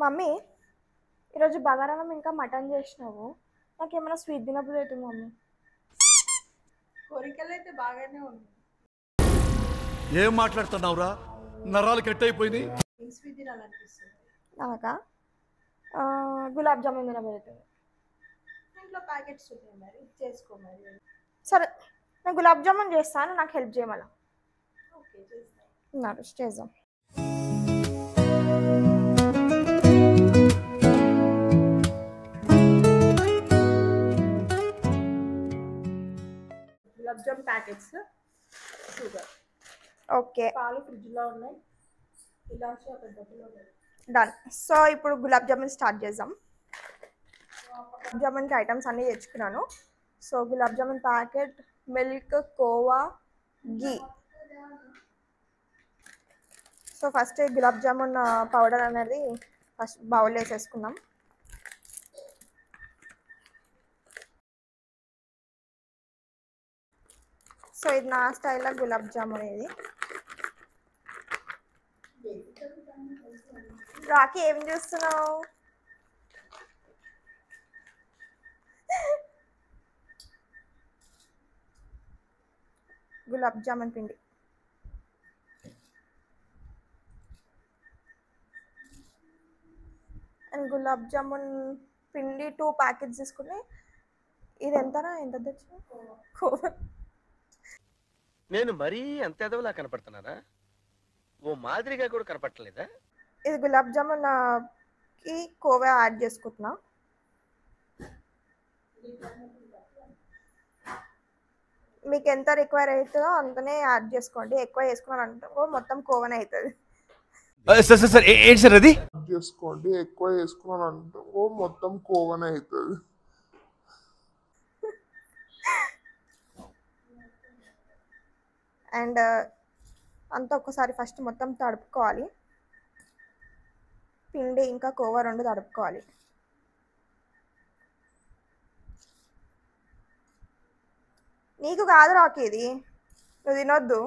Mummy ఈరోజు బగారానం ఇంకా mutton చేసినావు. నాకేమైనా స్వీట్ తినబుద్ధి అవుతుంది మమ్మీ. కోరికలు అయితే బాగానే ఉంది. ఏం మాట్లాడుతున్నావురా? నరాలు కట్ అయిపోయింది. ఏం స్వీట్ తినాలనిపిస్తుంది? నాకా గులాబ్ జామున్ తినబుద్ధి అవుతుంది. ఇంట్లో ప్యాకెట్స్ ఉన్నాయి, మరి చేసుకో మరి. సరే నేను గులాబ్ జామున్ చేస్తాను, నాకు హెల్ప్ చేయమలా. ఓకే, చేస్తాను. చేద్దాం. Gulab jam packets, sugar, okay పాలు ఫ్రిడ్జ్లో ఉన్నాయి, ఇలాచి ఒక డబ్బులో ఉన్నాయి. డన్. సో ఇప్పుడు గులాబ్ జామున్ స్టార్ట్ చేద్దాం. గులాబ్ జామున్కి ఐటమ్స్ అన్నీ తెచ్చుకున్నాను. So gulab jamun packet, milk, khoa, ghee. So first gulab jamun powder అనేది ఫస్ట్ బౌల్ వేసేసుకుందాం. సో ఇది నా స్టైల్లో గులాబ్ జామున్. ఇది రాకి ఏం చూస్తున్నావు? గులాబ్ జామున్ పిండి. అండ్ గులాబ్ జామున్ పిండి 2 ప్యాకెట్స్ తీసుకుని, ఇది ఎంత తెచ్చిన? నేను మరీ అంత ఎదవలా కనపడుతున్నానా? ఓ మాదిరిగా కూడా కనపడలేదా? ఇది గులాబ్ జామున్ కి కోవా యాడ్ చేసుకుంటున్నా. మీకు ఎంత రిక్వైర్ అవుతుందో అంతనే యాడ్ చేసుకోండి. ఎక్కువ వేసుకున్నారంటే మొత్తం కోవనే అవుతుంది. సార్ ఏంటి సార్ అది? చేసుకోండి, ఎక్కువ వేసుకున్నాను అంటే మొత్తం కోవనే అవుతుంది. అండ్ అంతా ఒక్కసారి ఫస్ట్ మొత్తం తడుపుకోవాలి. పిండి ఇంకా కోవా 2 తడుపుకోవాలి. నీకు కాదు రాకి, ఇది నువ్వు తినొద్దు.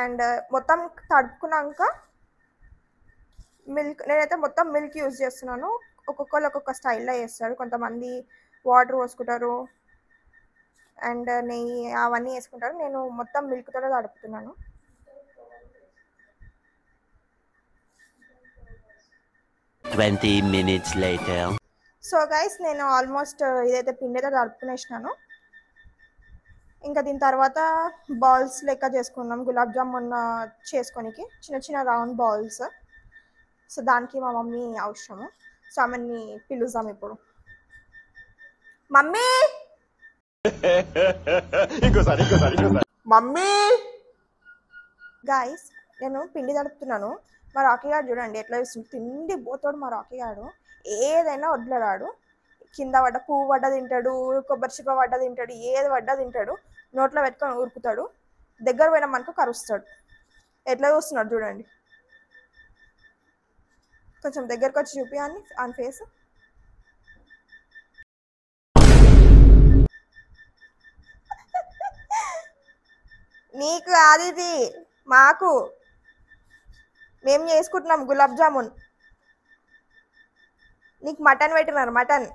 అండ్ మొత్తం తడుపుకున్నాక మిల్క్, నేనైతే మొత్తం మిల్క్ యూజ్ చేస్తున్నాను. ఒక్కొక్కరు ఒక్కొక్క స్టైల్లో చేస్తారు. కొంతమంది వాటర్ పోసుకుంటారు అండ్ నెయ్యి అవన్నీ వేసుకుంటారు. నేను మొత్తం మిల్క్తోనే తడుపుతున్నాను. సో గైస్, నేను ఆల్మోస్ట్ ఇదైతే పిండితో తడుపుకునేసినాను. ఇంకా దీని తర్వాత బాల్స్ లెక్క చేసుకున్నాం గులాబ్ జామున్ చేసుకోనికి, చిన్న చిన్న రౌండ్ బాల్స్. సో దానికి మా మమ్మీ అవసరము. సో ఆమెని పిలుద్దాం ఇప్పుడు. మమ్మీ మమ్మీ గాయస్, నేను పిండి తడుపుతున్నాను. మా రాకీ గారు చూడండి ఎట్లా చూస్తుంది. తిండి పోతాడు మా రాకీ గారు. ఏదైనా వడ్లరాడు. కింద పడ్డ పువ్వు పడ్డ తింటాడు, కొబ్బరి చిప్ప పడ్డ తింటాడు, ఏది పడ్డా తింటాడు. నోట్లో పెట్టుకొని ఊరుకుతాడు. దగ్గర పోయినామనుకో కరుస్తాడు. ఎట్లా చూస్తున్నాడు చూడండి. కొంచెం దగ్గరకు వచ్చి చూపి అని ఫేస్. నీకు కాదు ఇది, మాకు. మేము చేసుకుంటున్నాం గులాబ్ జామున్. నీకు మటన్ పెట్టినారు, మటన్.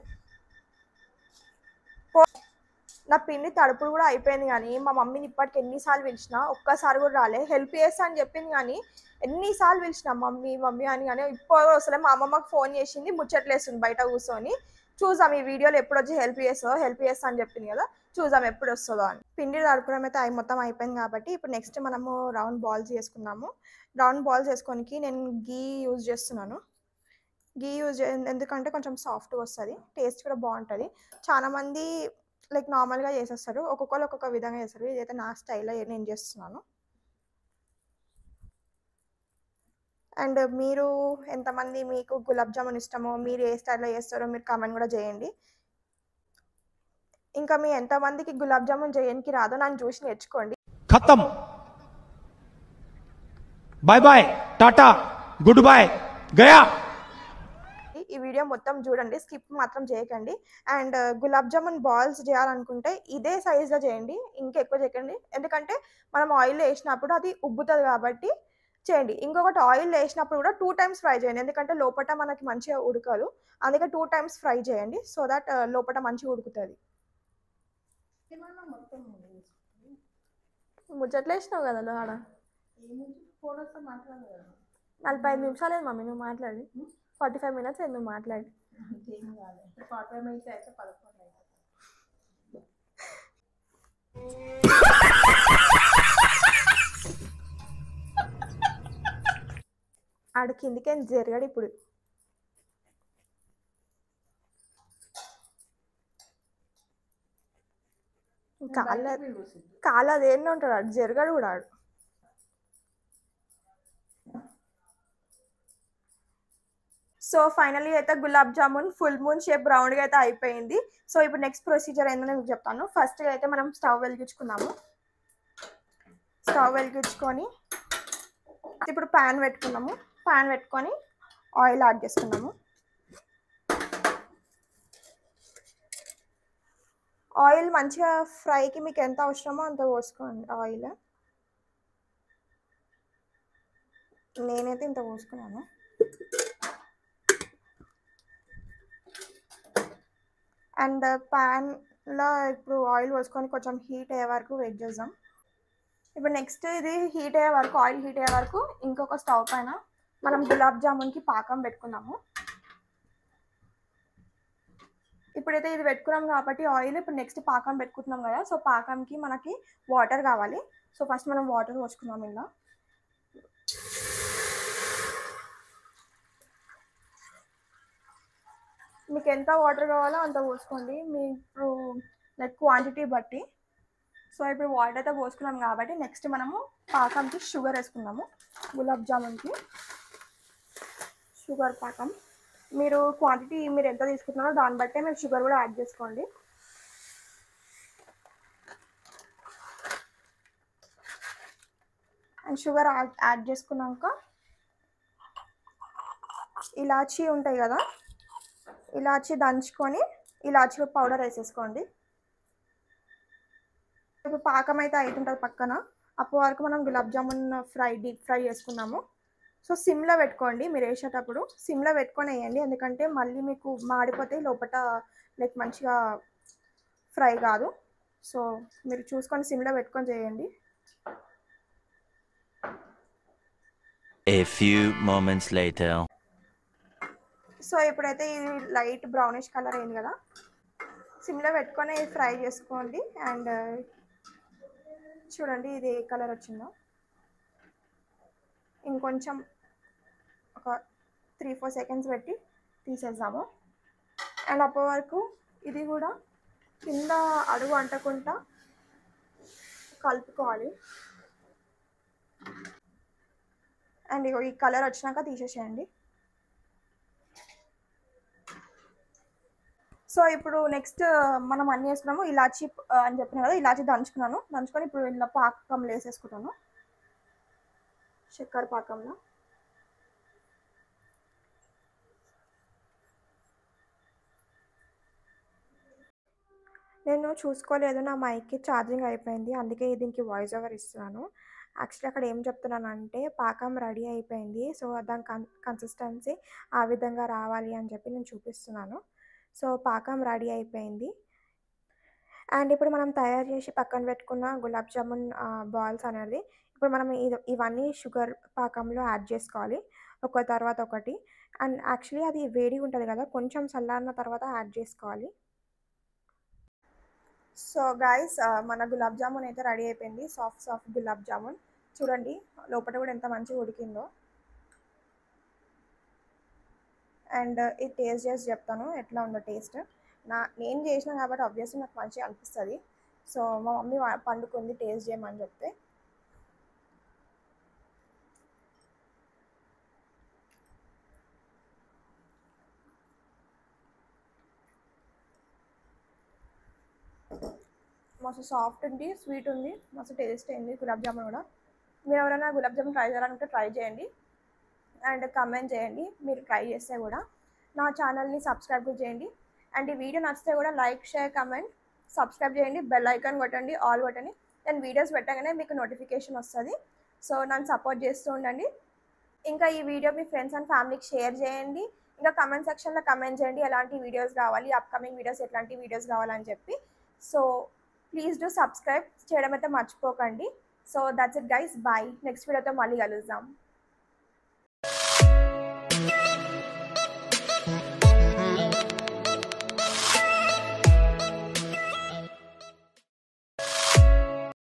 నా పిండి తడుపుడు కూడా అయిపోయింది, కానీ మా మమ్మీని ఇప్పటికి ఎన్నిసార్లు పిలిచినా ఒక్కసారి కూడా రాలే. హెల్ప్ చేస్తా అని చెప్పింది, కానీ ఎన్నిసార్లు పిలిచినా మమ్మీ మమ్మీ అని. కానీ ఇప్పుడు అసలే మా అమ్మమ్మకి ఫోన్ చేసింది, ముచ్చట్లేస్తుంది బయట కూర్చొని. చూద్దాం ఈ వీడియోలో ఎప్పుడు వచ్చి హెల్ప్ చేస్తా అని చెప్పింది కదా, చూద్దాం ఎప్పుడు వస్తుందో అని. పిండి తడుపుడం అయితే మొత్తం అయిపోయింది కాబట్టి ఇప్పుడు నెక్స్ట్ మనము రౌండ్ బాల్స్ చేసుకున్నాము. రౌండ్ బాల్స్ వేసుకోనికి నేను గీ యూజ్ చేస్తున్నాను. గీ యూజ్ ఎందుకంటే కొంచెం సాఫ్ట్గా వస్తుంది, టేస్ట్ కూడా బాగుంటుంది. చాలామంది లైక్ నార్మల్గా చేసేస్తారు, ఒక్కొక్కరు ఒక్కొక్క విధంగా చేస్తారు. ఇదైతే నా స్టైల్లో నేను చేస్తున్నాను. అండ్ మీరు ఎంతమంది మీకు గులాబ్ జామున్ ఇష్టమో, మీరు ఏ స్టైల్లో చేస్తారో మీరు కామెంట్ కూడా చేయండి. ఇంకా మీ ఎంతమందికి గులాబ్ జామున్ చేయడానికి రాదో నన్ను చూసి నేర్చుకోండి. ఖతం. Bye bye, tata, good boy, గయా. ఈ వీడియో మొత్తం చూడండి, స్కిప్ మాత్రం చేయకండి. అండ్ గులాబ్ జామున్ బాల్స్ చేయాలనుకుంటే ఇదే సైజులో చేయండి, ఇంకా ఎక్కువ చేయకండి. ఎందుకంటే మనం ఆయిల్ వేసినప్పుడు అది ఉబ్బుతుంది కాబట్టి చేయండి. ఇంకొకటి ఆయిల్ వేసినప్పుడు కూడా 2 టైమ్స్ ఫ్రై చేయండి. ఎందుకంటే లోపట మనకి మంచిగా ఉడకదు. అందుకే 2 టైమ్స్ ఫ్రై చేయండి. సో దట్ లోపట మంచిగా ఉడుకుతుంది. ఏమన్నా మొత్తం ముచ్చట్లు వేసినావు కదా నువ్వు ఆడ. ఏముంది ఫోన్ వస్తే మాట్లాడదు కదా. 45 నిమిషాలు మమ్మీ నువ్వు మాట్లాడి. 45 మినిట్స్ నువ్వు మాట్లాడి. అంతేం కాదు. 45 మినిట్స్ అయితే 11 అయితే. ఆడ కిందికేం జరగడు ఇప్పుడు. కాళ్ళు అదేంటి ఉంటాడు ఆడు, జరగడు కూడా ఆడు. సో ఫైనల్లీ అయితే gulab jamun full moon shape రౌండ్గా అయితే అయిపోయింది. సో ఇప్పుడు నెక్స్ట్ ప్రొసీజర్ ఏంటో మీకు చెప్తాను. ఫస్ట్గా అయితే మనం స్టవ్ వెలిగించుకున్నాము. స్టవ్ వెలిగించుకొని ఇప్పుడు ప్యాన్ పెట్టుకున్నాము. ప్యాన్ పెట్టుకొని ఆయిల్ యాడ్ చేసుకున్నాము. ఆయిల్ మంచిగా ఫ్రైకి మీకు ఎంత అవసరమో అంత పోసుకోండి ఆయిల్. నేనైతే ఇంత పోసుకున్నాను. అండ్ ప్యాన్లో ఇప్పుడు ఆయిల్ పోసుకొని కొంచెం హీట్ అయ్యే వరకు వెయిట్ చేద్దాం. ఇప్పుడు నెక్స్ట్ ఇది హీట్ అయ్యే వరకు, ఆయిల్ హీట్ అయ్యే వరకు ఇంకొక స్టవ్ పైన మనం గులాబ్ జామున్కి పాకం పెట్టుకున్నాము. ఇప్పుడైతే ఇది పెట్టుకున్నాం కాబట్టి ఆయిల్, ఇప్పుడు నెక్స్ట్ పాకం పెట్టుకుంటున్నాం కదా. సో పాకంకి మనకి వాటర్ కావాలి. సో ఫస్ట్ మనం వాటర్ పోసుకున్నాం. ఇలా మీకు ఎంత వాటర్ కావాలో అంత పోసుకోండి, మీకు లైక్ క్వాంటిటీ బట్టి. సో ఇప్పుడు వాటర్ అయితే పోసుకున్నాం కాబట్టి నెక్స్ట్ మనము పాకంకి షుగర్ వేసుకున్నాము. గులాబ్ జామున్కి షుగర్ పాకం, మీరు క్వాంటిటీ మీరు ఎంత తీసుకుంటున్నారో దాన్ని బట్టే మీరు షుగర్ కూడా యాడ్ చేసుకోండి. అండ్ షుగర్ యాడ్ చేసుకున్నాక ఇలాచీ ఉంటాయి కదా, ఇలాచీ దంచుకొని ఇలాచీ పౌడర్ వేసేసుకోండి. ఇప్పుడు పాకం అయితే అవుతుంటుంది పక్కన. అప్పటి వరకు మనం గులాబ్ జామున్ డీప్ ఫ్రై చేసుకున్నాము. సో సిమ్లో పెట్టుకోండి, మీరు వేసేటప్పుడు సిమ్లో పెట్టుకొని వేయండి. ఎందుకంటే మళ్ళీ మీకు మాడిపోతే లోపల లైక్ మంచిగా ఫ్రై కాదు. సో మీరు చూసుకొని సిమ్లో పెట్టుకొని చేయండి. A few moments later. So ఇప్పుడైతే ఇది లైట్ బ్రౌనిష్ కలర్ అయింది కదా, సిమ్లో పెట్టుకొని ఫ్రై చేసుకోండి. అండ్ చూడండి ఇది ఏ కలర్ వచ్చిందో. ఇంకొంచెం ఒక 3-4 సెకండ్స్ పెట్టి తీసేద్దాము. అండ్ అప్పటి వరకు ఇది కూడా కింద అడుగు అంటకుండా కలుపుకోవాలి. అండ్ ఈ కలర్ వచ్చినాక తీసేసేయండి. సో ఇప్పుడు నెక్స్ట్ మనం అన్నీ వేసుకున్నాము. ఇలాచీ అని చెప్పిన కదా, ఇలాచీ దంచుకొని ఇప్పుడు ఇలా పాకంలో వేసేసుకుంటాను, చక్కెర పాకంలో. నేను చూసుకోలేదు, నా మైక్కి ఛార్జింగ్ అయిపోయింది, అందుకే దీనికి వాయిస్ ఓవర్ ఇస్తున్నాను. యాక్చువల్లీ అక్కడ ఏం చెప్తున్నానంటే పాకం రెడీ అయిపోయింది. సో దాని కన్సిస్టెన్సీ ఆ విధంగా రావాలి అని చెప్పి నేను చూపిస్తున్నాను. సో పాకం రెడీ అయిపోయింది. అండ్ ఇప్పుడు మనం తయారు చేసి పక్కన పెట్టుకున్న గులాబ్ జామున్ బాల్స్ అనేది ఇప్పుడు మనం ఇవన్నీ షుగర్ పాకంలో యాడ్ చేసుకోవాలి, ఒక తర్వాత ఒకటి. అండ్ యాక్చువల్లీ అది వేడి ఉంటుంది కదా, కొంచెం చల్లారిన తర్వాత యాడ్ చేసుకోవాలి. సో గైస్ మన గులాబ్ జామున్ అయితే రెడీ అయిపోయింది. సాఫ్ట్ గులాబ్ జామున్ చూడండి, లోపల కూడా ఎంత మంచిగా ఉడికిందో. అండ్ ఇది టేస్ట్ చేసి చెప్తాను ఎట్లా ఉందో టేస్ట్. నేను చేసిన కాబట్టి ఆబ్వియస్లీ నాకు మంచిగా అనిపిస్తుంది. సో మా మమ్మీ పండుకుంది టేస్ట్ చేయమని చెప్తే. మస్తు సాఫ్ట్ ఉంది, స్వీట్ ఉంది, మస్తు టేస్ట్ అయింది గులాబ్ జామున్ కూడా. మీరు ఎవరైనా గులాబ్ జామున్ ట్రై చేయాలనుకుంటే ట్రై చేయండి అండ్ కమెంట్ చేయండి మీరు ట్రై చేస్తే కూడా. నా ఛానల్ని సబ్స్క్రైబ్ చేయండి. అండ్ ఈ వీడియో నచ్చితే కూడా లైక్, షేర్, కమెంట్, సబ్స్క్రైబ్ చేయండి, బెల్ ఐకాన్ కొట్టండి, ఆల్ కొట్టండి. నేను వీడియోస్ పెట్టగానే మీకు నోటిఫికేషన్ వస్తుంది. సో నన్ను సపోర్ట్ చేస్తూ ఉండండి. ఇంకా ఈ వీడియో మీ ఫ్రెండ్స్ అండ్ ఫ్యామిలీకి షేర్ చేయండి. ఇంకా కమెంట్ సెక్షన్లో కమెంట్ చేయండి ఎలాంటి వీడియోస్ కావాలి, అప్కమింగ్ వీడియోస్ ఎట్లాంటి వీడియోస్ కావాలని చెప్పి. సో ప్లీజ్ డూ సబ్స్క్రైబ్ చేయడం అయితే మర్చిపోకండి. So that's it guys, bye. Next వీడియోతో మళ్ళీ కలుద్దాం.